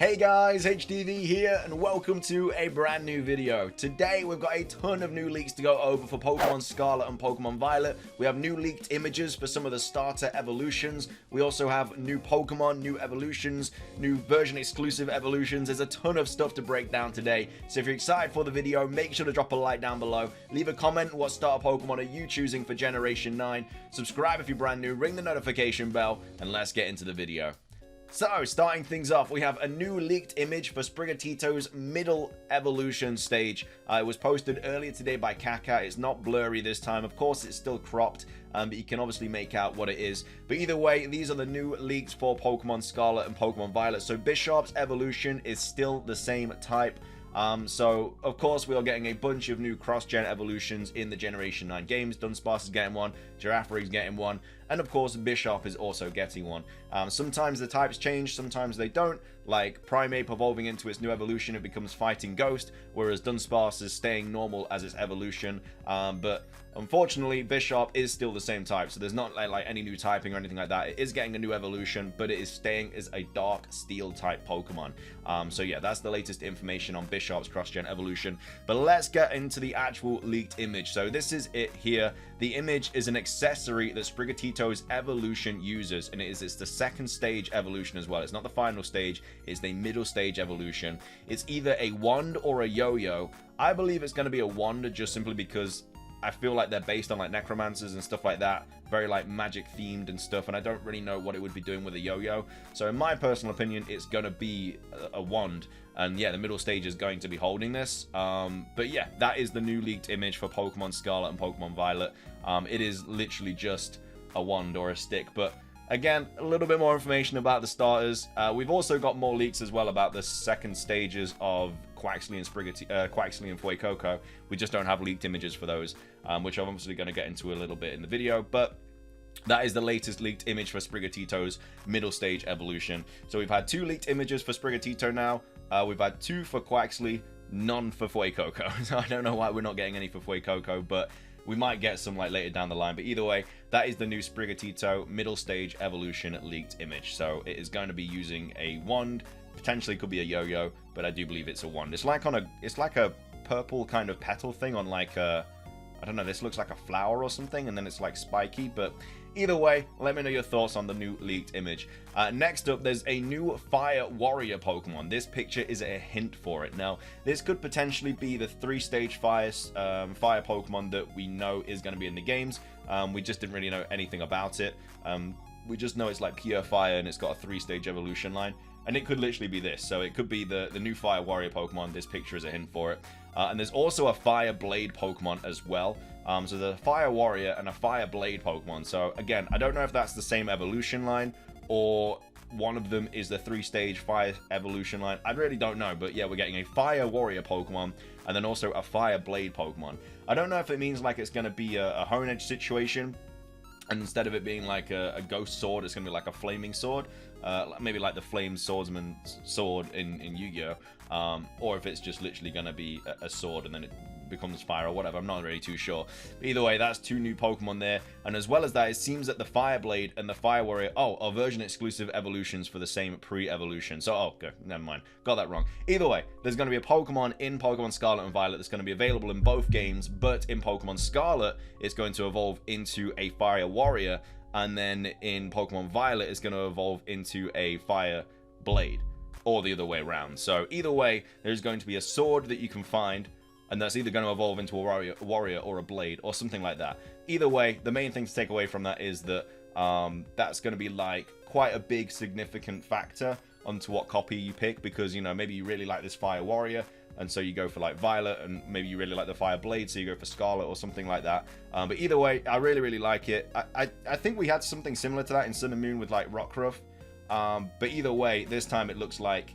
Hey guys, HDvee here, and welcome to a brand new video. Today we've got a ton of new leaks to go over for Pokemon Scarlet and Pokemon Violet. We have new leaked images for some of the starter evolutions. We also have new Pokemon, new evolutions, new version exclusive evolutions. There's a ton of stuff to break down today. So if you're excited for the video, make sure to drop a like down below. Leave a comment, what starter Pokemon are you choosing for Generation 9? Subscribe if you're brand new, ring the notification bell, and let's get into the video. So, starting things off, we have a new leaked image for Sprigatito's middle evolution stage. It was posted earlier today by Kaka. It's not blurry this time. Of course, it's still cropped, but you can obviously make out what it is. But either way, these are the new leaks for Pokemon Scarlet and Pokemon Violet. So, Bishop's evolution is still the same type. So, of course, we are getting a bunch of new cross-gen evolutions in the Generation 9 games. Dunsparce is getting one, Girafarig getting one, and of course, Bishop is also getting one. Sometimes the types change, sometimes they don't. Like Primeape evolving into its new evolution, it becomes Fighting Ghost, whereas Dunsparce is staying normal as its evolution. But unfortunately, Bishop is still the same type, so there's not like any new typing or anything like that. It is getting a new evolution, but it is staying as a Dark Steel type Pokemon. So yeah, that's the latest information on Bishop's cross-gen evolution. But let's get into the actual leaked image. So this is it here. The image is an accessory that Sprigatito's evolution uses, and it's the second stage evolution as well. It's not the final stage, it's the middle stage evolution. It's either a wand or a yo-yo. I believe it's going to be a wand just simply because I feel like they're based on like necromancers and stuff like that, very like magic themed and stuff, and I don't really know what it would be doing with a yo-yo. So in my personal opinion, it's going to be a wand, and yeah, the middle stage is going to be holding this. But yeah, that is the new leaked image for Pokemon Scarlet and Pokemon Violet. It is literally just a wand or a stick, but again, a little bit more information about the starters. We've also got more leaks as well about the second stages of Quaxly and Fue Coco. We just don't have leaked images for those, which I'm obviously going to get into a little bit in the video, but that is the latest leaked image for Sprigatito's middle stage evolution. So we've had two leaked images for Sprigatito now. We've had two for Quaxly, none for Fue Coco. So I don't know why we're not getting any for Fue Coco, but we might get some like later down the line. But either way, that is the new Sprigatito middle stage evolution leaked image. So it is going to be using a wand. Potentially could be a yo-yo, but I do believe it's a wand. It's like a purple kind of petal thing on like a, I don't know, this looks like a flower or something, and then it's like spiky. But either way, let me know your thoughts on the new leaked image. Next up, there's a new Fire Warrior Pokemon. This picture is a hint for it. Now, this could potentially be the 3-stage fire Pokemon that we know is going to be in the games. We just didn't really know anything about it. We just know it's like pure fire, and it's got a 3-stage evolution line. And it could literally be this. So it could be the new Fire Warrior Pokemon. This picture is a hint for it. And there's also a Fire Blade Pokemon as well. So the Fire Warrior and a Fire Blade Pokemon. So again, I don't know if that's the same evolution line or one of them is the 3-stage fire evolution line. I really don't know. But yeah, we're getting a Fire Warrior Pokemon and then also a Fire Blade Pokemon. I don't know if it means like it's going to be a Hone Edge situation. And instead of it being like a ghost sword, it's going to be like a flaming sword. Maybe like the Flame Swordsman's sword in Yu-Gi-Oh! Or if it's just literally going to be a sword and then it becomes fire or whatever. I'm not really too sure. But either way, that's two new Pokemon there. And as well as that, it seems that the Fire Blade and the Fire Warrior, are version exclusive evolutions for the same pre-evolution. So, okay, never mind. Got that wrong. Either way, there's going to be a Pokemon in Pokemon Scarlet and Violet that's going to be available in both games, but in Pokemon Scarlet, it's going to evolve into a Fire Warrior, and then in Pokemon Violet, it's going to evolve into a Fire Blade, or the other way around. So either way, there's going to be a sword that you can find, and that's either going to evolve into a warrior or a blade or something like that. Either way, the main thing to take away from that is that that's going to be like quite a big significant factor onto what copy you pick, because, you know, maybe you really like this Fire Warrior and so you go for like Violet, and maybe you really like the Fire Blade, so you go for Scarlet or something like that. But either way, I really like it. I think we had something similar to that in Sun and Moon with like Rockruff. But either way, this time it looks like,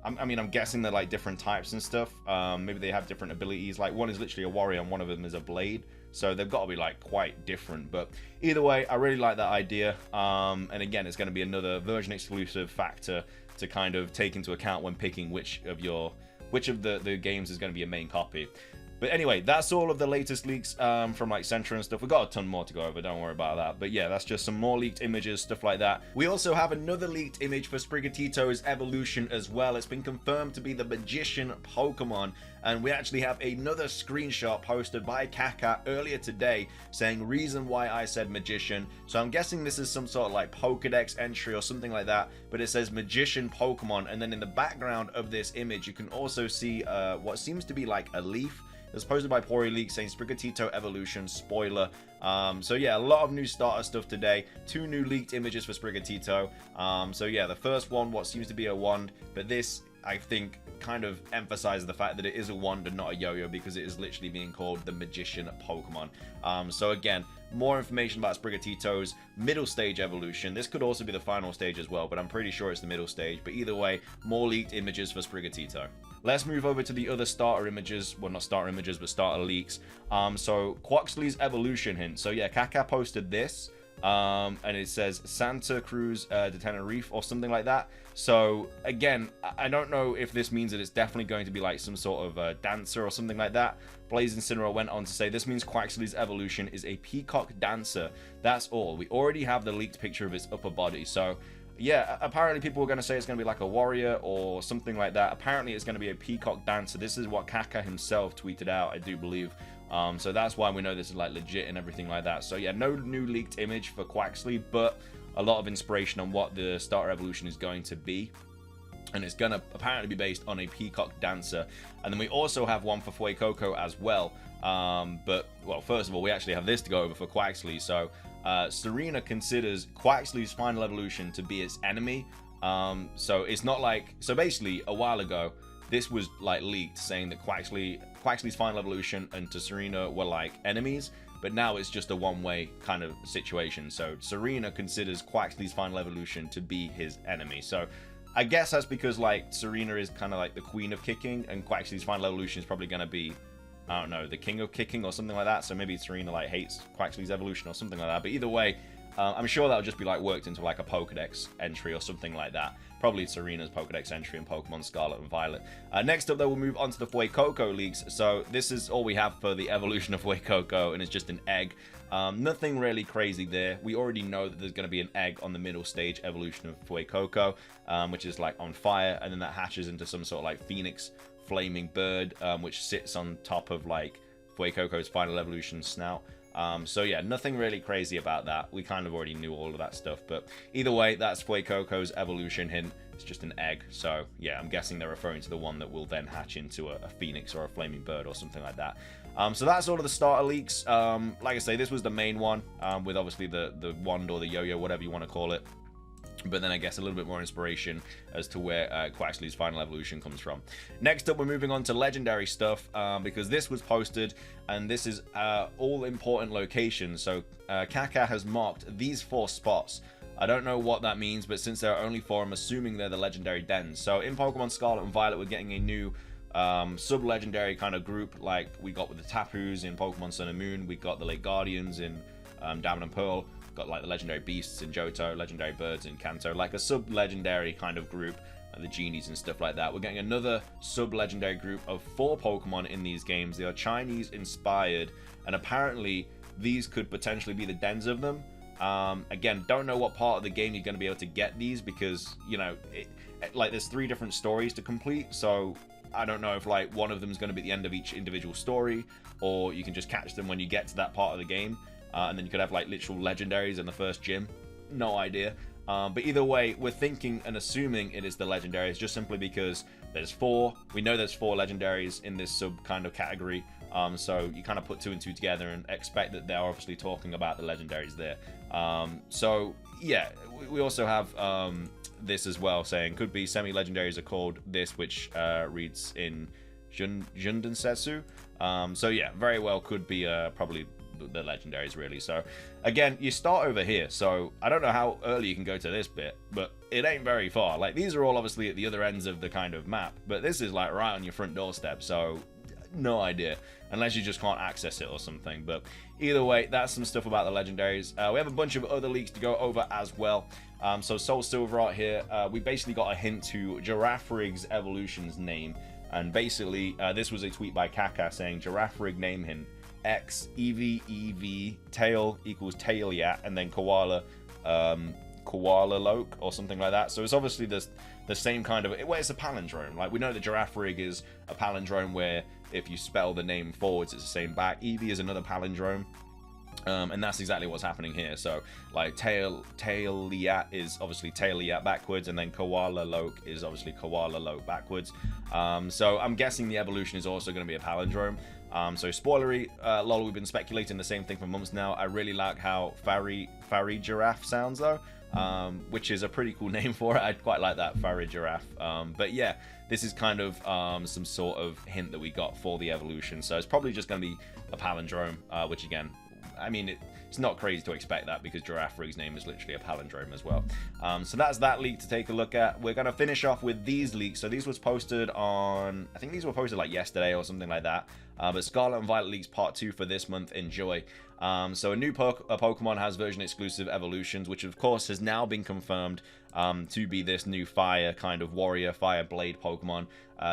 I mean, I'm guessing they're like different types and stuff. Maybe they have different abilities. Like one is literally a warrior and one of them is a blade. So they've got to be like quite different. But either way, I really like that idea. And again, it's going to be another version exclusive factor to kind of take into account when picking which of the games is going to be a main copy. But anyway, that's all of the latest leaks from like Centra and stuff. We've got a ton more to go over, don't worry about that. But yeah, that's just some more leaked images, stuff like that. We also have another leaked image for Sprigatito's Evolution as well. It's been confirmed to be the Magician Pokemon. And we actually have another screenshot posted by Kaka earlier today saying reason why I said Magician. So I'm guessing this is some sort of like Pokedex entry or something like that. But it says Magician Pokemon. And then in the background of this image, you can also see what seems to be like a leaf. It was posted by Pori Leaks saying Sprigatito Evolution, spoiler. So yeah, a lot of new starter stuff today. 2 new leaked images for Sprigatito. So yeah, the first one, what seems to be a wand, but this, I think, kind of emphasizes the fact that it is a wand and not a yo-yo, because it is literally being called the Magician Pokemon. So again, more information about Sprigatito's middle stage evolution. This could also be the final stage as well, but I'm pretty sure it's the middle stage. But either way, more leaked images for Sprigatito. Let's move over to the other starter images. Well, not starter images, but starter leaks. So Quaxly's Evolution hint. So yeah, Kaka posted this. And it says Santa Cruz de Tenerife or something like that. So again, I don't know if this means that it's definitely going to be like some sort of dancer or something like that. Blaze Incineroar went on to say this means Quaxly's Evolution is a peacock dancer. That's all. We already have the leaked picture of its upper body. So yeah, apparently people were going to say it's going to be like a warrior or something like that. Apparently it's going to be a peacock dancer. This is what Kaka himself tweeted out, I do believe. So that's why we know this is like legit and everything like that. So yeah, no new leaked image for Quaxly, but a lot of inspiration on what the starter evolution is going to be. And it's going to apparently be based on a peacock dancer. And then we also have one for Fue Coco as well. But, well, first of all, we actually have this to go over for Quaxly. So Serena considers Quaxly's final evolution to be its enemy. So it's not like... So basically, a while ago, this was like leaked saying that Quaxly's final evolution and to Serena were like enemies, but now it's just a one-way kind of situation. So Serena considers Quaxly's final evolution to be his enemy. So I guess that's because like Serena is kind of like the queen of kicking, and Quaxly's final evolution is probably going to be, I don't know, the king of kicking or something like that. So maybe Serena like hates Quaxly's evolution or something like that. But either way, I'm sure that'll just be like worked into like a Pokedex entry or something like that. Probably Serena's Pokedex entry in Pokemon Scarlet and Violet. Next up, though, we'll move on to the Fue Coco leaks. So this is all we have for the evolution of Fue Coco, and it's just an egg. Nothing really crazy there. We already know that there's going to be an egg on the middle stage evolution of Fue Coco, which is like on fire, and then that hatches into some sort of like phoenix flaming bird, which sits on top of like Fue Coco's final evolution snout. So yeah, nothing really crazy about that. We kind of already knew all of that stuff, but either way, that's Fue Coco's evolution hint. It's just an egg, so yeah, I'm guessing they're referring to the one that will then hatch into a phoenix or a flaming bird or something like that. So that's all of the starter leaks. Like I say, this was the main one, with obviously the wand or the yo-yo, whatever you want to call it. But then I guess a little bit more inspiration as to where Quaxly's final evolution comes from. Next up, we're moving on to legendary stuff, because this was posted, and this is all important locations. So Kaka has marked these 4 spots. I don't know what that means, but since there are only 4, I'm assuming they're the legendary dens. So in Pokemon Scarlet and Violet, we're getting a new sub-legendary kind of group, like we got with the Tapus in Pokemon Sun and Moon. We got the Lake Guardians in Diamond and Pearl. Got like the legendary beasts in Johto, legendary birds in Kanto, like a sub-legendary kind of group, the genies and stuff like that. We're getting another sub-legendary group of 4 Pokemon in these games. They are Chinese inspired, and apparently these could potentially be the dens of them. Again, don't know what part of the game you're going to be able to get these, because, you know, like there's 3 different stories to complete, so I don't know if like one of them is going to be at the end of each individual story, or you can just catch them when you get to that part of the game. And then you could have like literal legendaries in the first gym. No idea. But either way, we're thinking and assuming it is the legendaries, just simply because there's 4. We know there's 4 legendaries in this sub kind of category. So you kind of put 2 and 2 together and expect that they're obviously talking about the legendaries there. So yeah, we also have this as well, saying could be semi-legendaries are called this, which reads in Jundensetsu. So yeah, very well could be probably the legendaries really. So again, you start over here, so I don't know how early you can go to this bit, but it ain't very far. Like these are all obviously at the other ends of the kind of map, but this is like right on your front doorstep, so no idea, unless you just can't access it or something. But either way, that's some stuff about the legendaries. We have a bunch of other leaks to go over as well. So Soul Silver out here, we basically got a hint to Giraffrig's evolution's name. And basically, this was a tweet by Kaka saying, Giraffe Rig name hint, X, EV, tail equals tail yat, and then koala, koala loke, or something like that. So it's obviously the same kind of, well, it's a palindrome. Like, we know that Giraffe Rig is a palindrome where if you spell the name forwards, it's the same back. Eevee is another palindrome. And that's exactly what's happening here. So, like, Tailiat is obviously Tailiat backwards, and then Koala Loke is obviously Koala Loke backwards. So I'm guessing the evolution is also going to be a palindrome. So spoilery, lol, we've been speculating the same thing for months now. I really like how Fairy Giraffe sounds, though, which is a pretty cool name for it. I quite like that, Fairy Giraffe. But yeah, this is kind of some sort of hint that we got for the evolution. So it's probably just going to be a palindrome, which again, I mean, it's not crazy to expect that because Giraffe Rig's name is literally a palindrome as well. So that's that leak to take a look at. We're going to finish off with these leaks. So these was posted on, I think these were posted like yesterday or something like that. But Scarlet and Violet leaks part 2 for this month. Enjoy. So a new Pokemon has version exclusive evolutions, which of course has now been confirmed to be this new fire kind of warrior, fire blade Pokemon.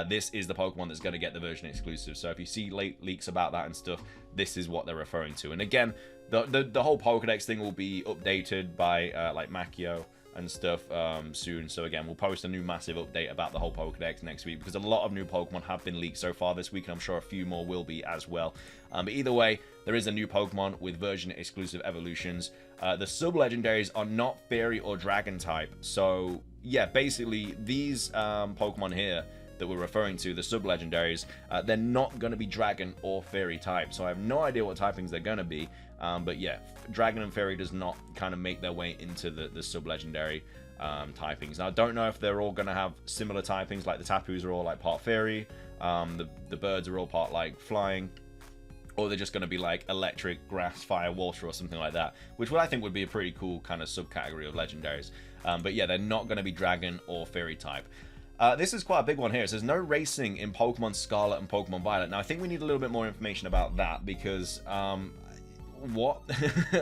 This is the Pokemon that's going to get the version exclusive. So if you see late leaks about that and stuff, this is what they're referring to. And again, the whole Pokedex thing will be updated by like Makio and stuff soon. So again, we'll post a new massive update about the whole Pokedex next week, because a lot of new Pokemon have been leaked so far this week, and I'm sure a few more will be as well. But either way, there is a new Pokemon with version exclusive evolutions. The sub-legendaries are not fairy or dragon type. So yeah, basically these Pokemon here that we're referring to, the sub-legendaries, they're not going to be dragon or fairy type. So I have no idea what typings they're going to be. But yeah, dragon and fairy does not kind of make their way into the sub-legendary typings. Now, I don't know if they're all going to have similar typings, like the Tapus are all like part fairy, the birds are all part like flying, or they're just going to be like electric, grass, fire, water, or something like that, which I think would be a pretty cool kind of subcategory of legendaries. But yeah, they're not going to be dragon or fairy type. This is quite a big one here. It says no racing in Pokemon Scarlet and Pokemon Violet. Now, I think we need a little bit more information about that, because what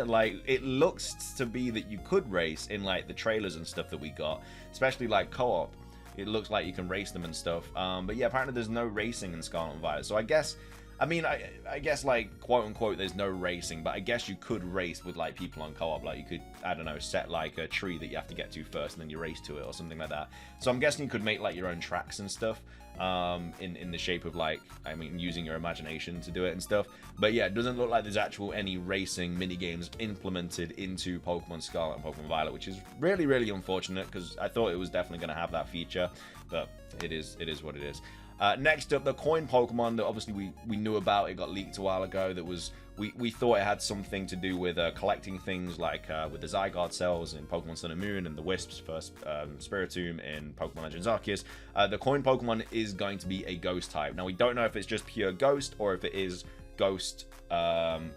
like, it looks to be that you could race in like the trailers and stuff that we got, especially like co-op. It looks like you can race them and stuff, but yeah, apparently there's no racing in Scarlet and Violet. So I guess, I mean, I guess, like, quote unquote, there's no racing, but I guess you could race with like people on co-op. Like, you could, I don't know, set like a tree that you have to get to first and then you race to it or something like that. So I'm guessing you could make like your own tracks and stuff, in the shape of like, I mean, using your imagination to do it and stuff. But yeah, it doesn't look like there's any racing mini games implemented into Pokemon Scarlet and Pokemon Violet, which is really, really unfortunate, because I thought it was definitely going to have that feature, but it is what it is. Next up, the coin Pokemon that obviously we knew about. It got leaked a while ago. That was, we thought it had something to do with collecting things, like with the Zygarde cells in Pokemon Sun and Moon, and the Wisps for Spiritomb in Pokemon Legends Arceus. The coin Pokemon is going to be a ghost type. Now, we don't know if it's just pure ghost or if it is ghost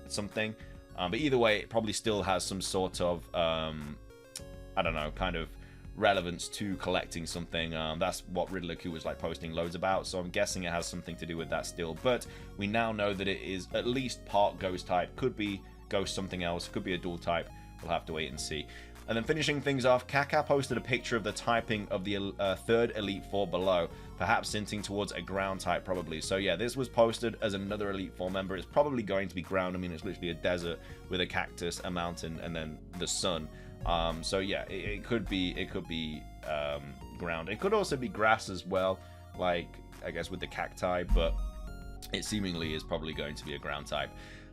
something. But either way, it probably still has some sort of, I don't know, kind of relevance to collecting something. That's what Riddler was like posting loads about, so I'm guessing it has something to do with that still. But we now know that it is at least part ghost type. Could be ghost something else, could be a dual type. We'll have to wait and see. And then finishing things off, Kaka posted a picture of the typing of the third Elite Four below, perhaps hinting towards a ground type probably. So yeah, this was posted as another Elite Four member. It's probably going to be ground. I mean, it's literally a desert with a cactus, a mountain, and then the sun. So yeah, it could be ground. It could also be grass as well, like, I guess, with the cacti, but it seemingly is probably going to be a ground type.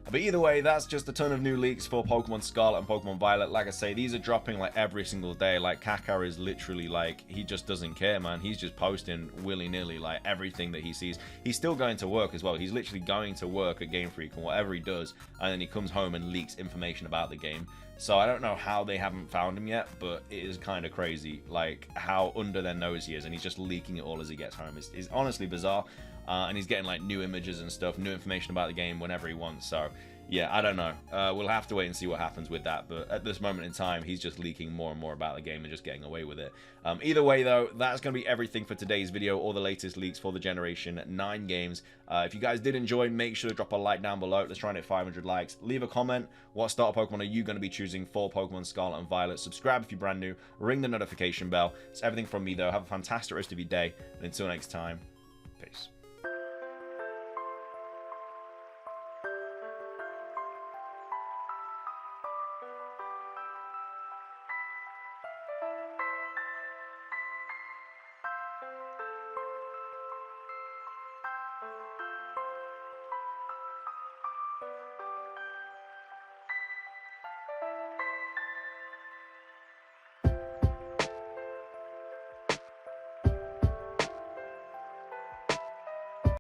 But either way, that's just a ton of new leaks for Pokemon Scarlet and Pokemon Violet. Like I say, these are dropping like every single day. Like, Kaka is literally like, he just doesn't care, man. He's just posting willy-nilly like everything that he sees. He's still going to work as well. He's literally going to work at Game Freak and whatever he does, and then he comes home and leaks information about the game. So I don't know how they haven't found him yet, but it is kind of crazy, like how under their nose he is, and he's just leaking it all as he gets home. It's honestly bizarre. And he's getting like new images and stuff, new information about the game whenever he wants. So yeah, I don't know. We'll have to wait and see what happens with that. But at this moment in time, he's just leaking more and more about the game and just getting away with it. Either way, though, that's going to be everything for today's video. All the latest leaks for the Generation 9 games. If you guys did enjoy, make sure to drop a like down below. Let's try and hit 500 likes. Leave a comment. What starter Pokemon are you going to be choosing for Pokemon Scarlet and Violet? Subscribe if you're brand new. Ring the notification bell. It's everything from me, though. Have a fantastic rest of your day. And until next time, peace.